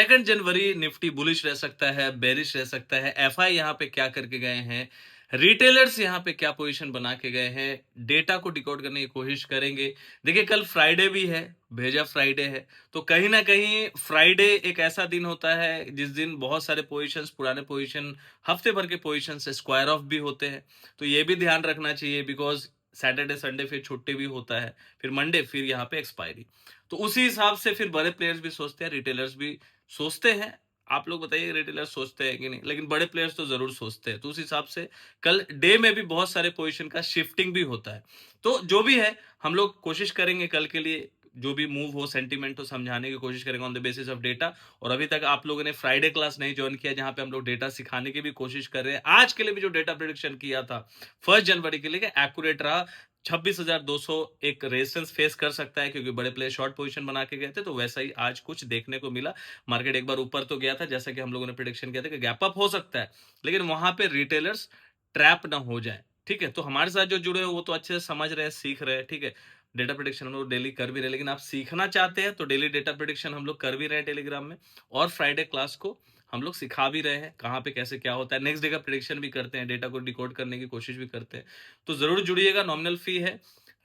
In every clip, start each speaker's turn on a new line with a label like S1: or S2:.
S1: 2 जनवरी Nifty bullish रह सकता है, बेरिश रह सकता है, एफआई यहाँ पे क्या करके गए हैं, रिटेलर्स यहाँ पे क्या पोजीशन बना के गए हैं, डेटा को डिकोड करने की कोशिश करेंगे। देखिए कल फ्राइडे भी है, भेजा फ्राइडे है, तो कहीं ना कहीं फ्राइडे एक ऐसा दिन होता है जिस दिन बहुत सारे पोजीशंस, पुराने पोजीशन, हफ्ते भर के पोजीशन से स्क्वायर ऑफ भी होते हैं। तो ये भी ध्यान रखना चाहिए बिकॉज सैटरडे संडे फिर छुट्टी भी होता है, फिर मंडे फिर यहाँ पे एक्सपायरी। तो उसी हिसाब से फिर बड़े प्लेयर्स भी सोचते हैं, रिटेलर्स भी सोचते हैं। आप लोग बताइए रिटेलर्स सोचते हैं कि नहीं, लेकिन बड़े प्लेयर्स तो जरूर सोचते हैं। तो उस हिसाब से कल डे में भी बहुत सारे पोजीशन का शिफ्टिंग भी होता है। तो जो भी है हम लोग कोशिश करेंगे कल के लिए जो भी मूव हो, सेंटीमेंट हो, समझाने की कोशिश करेंगे on the basis of data. और अभी तक आप लोगों ने फ्राइडे क्लास नहीं ज्वाइन किया जहां पे हम लोग डेटा सिखाने की भी कोशिश कर रहे हैं। आज के लिए भी जो डेटा प्रिडिक्शन किया था 1 जनवरी के लिए एक्यूरेट रहा। 26,200 एक रेजिस्टेंस फेस कर सकता है क्योंकि बड़े प्लेयर शॉर्ट पोजीशन बना के गए थे, तो वैसा ही आज कुछ देखने को मिला। मार्केट एक बार ऊपर तो गया था जैसा कि हम लोगों ने प्रिडिक्शन किया था कि गैप अप हो सकता है, लेकिन वहां पे रिटेलर्स ट्रैप ना हो जाए। ठीक है, तो हमारे साथ जो जुड़े हैं वो तो अच्छे से समझ रहे हैं, सीख रहे हैं। ठीक है, डेटा प्रिडिक्शन हम लोग डेली कर भी रहे हैं, लेकिन आप सीखना चाहते हैं तो डेली डेटा प्रिडिक्शन हम लोग कर भी रहे हैं टेलीग्राम में, और फ्राइडे क्लास को हम लोग सिखा भी रहे हैं कहाँ पे कैसे क्या होता है। नेक्स्ट डे का प्रिडिक्शन भी करते हैं, डेटा को डिकोड करने की कोशिश भी करते हैं। तो जरूर जुड़िएगा, नॉमिनल फी है।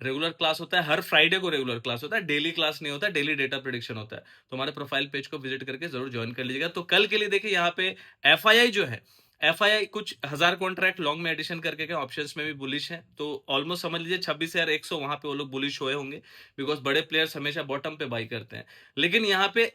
S1: रेगुलर क्लास होता है, हर फ्राइडे को रेगुलर क्लास होता है, डेली क्लास नहीं होता, डेली डेटा प्रिडिक्शन होता है। तो हमारे प्रोफाइल पेज को विजिट करके जरूर ज्वाइन कर लीजिएगा। तो कल के लिए देखिए यहाँ पे एफआईआई जो है, एफआईआई कुछ 1000 कॉन्ट्रैक्ट लॉन्ग में एडिशन करके के ऑप्शंस में भी बुलिश है। तो ऑलमोस्ट समझ लीजिए 26,100 वहां पे वो लोग बुलिश हुए होंगे, बिकॉज बड़े प्लेयर्स हमेशा बॉटम पे बाई करते हैं। लेकिन यहाँ पे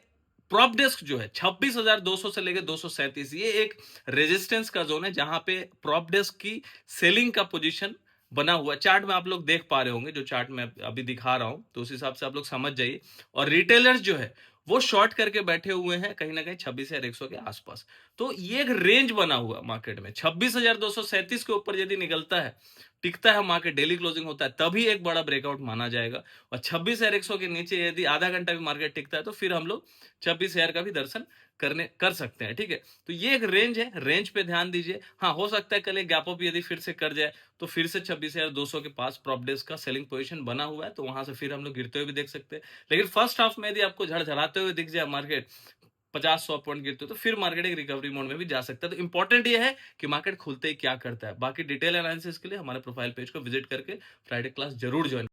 S1: प्रॉप डेस्क जो है 26,200 से लेकर 237, ये एक रेजिस्टेंस का जोन है जहां पे प्रॉप डेस्क की सेलिंग का पोजीशन बना हुआ है। चार्ट में आप लोग देख पा रहे होंगे, जो चार्ट में अभी दिखा रहा हूं, तो उस हिसाब से आप लोग समझ जाइए। और रिटेलर्स जो है वो शॉर्ट करके बैठे हुए हैं कहीं ना कहीं 26,100 के आसपास। तो ये एक रेंज बना हुआ मार्केट में, 26,237 के ऊपर यदि निकलता है, टिकता है मार्केट, डेली क्लोजिंग होता है, तभी एक बड़ा ब्रेकआउट माना जाएगा। और 26,100 के नीचे यदि आधा घंटा भी मार्केट टिकता है तो फिर हम लोग 26,000 का भी दर्शन कर सकते हैं। ठीक है, तो ये एक रेंज है, रेंज पे ध्यान दीजिए। हाँ, हो सकता है कल एक गैप अप यदि फिर से कर जाए तो फिर से 26,200 के पास प्रॉप डेस्क का सेलिंग पोजीशन बना हुआ है, तो वहां से फिर हम लोग गिरते हुए भी देख सकते हैं। लेकिन फर्स्ट हाफ में यदि आपको झड़झड़ाते हुए दिख जाए मार्केट, 50-100 पॉइंट गिरते हो, तो फिर मार्केट एक रिकवरी मोड में भी जा सकता है। तो इंपॉर्टेंट ये है कि मार्केट खुलते ही क्या करता है। बाकी डिटेल एनालिसिस के लिए हमारे प्रोफाइल पेज को विजिट करके फ्राइडे क्लास जरूर ज्वाइन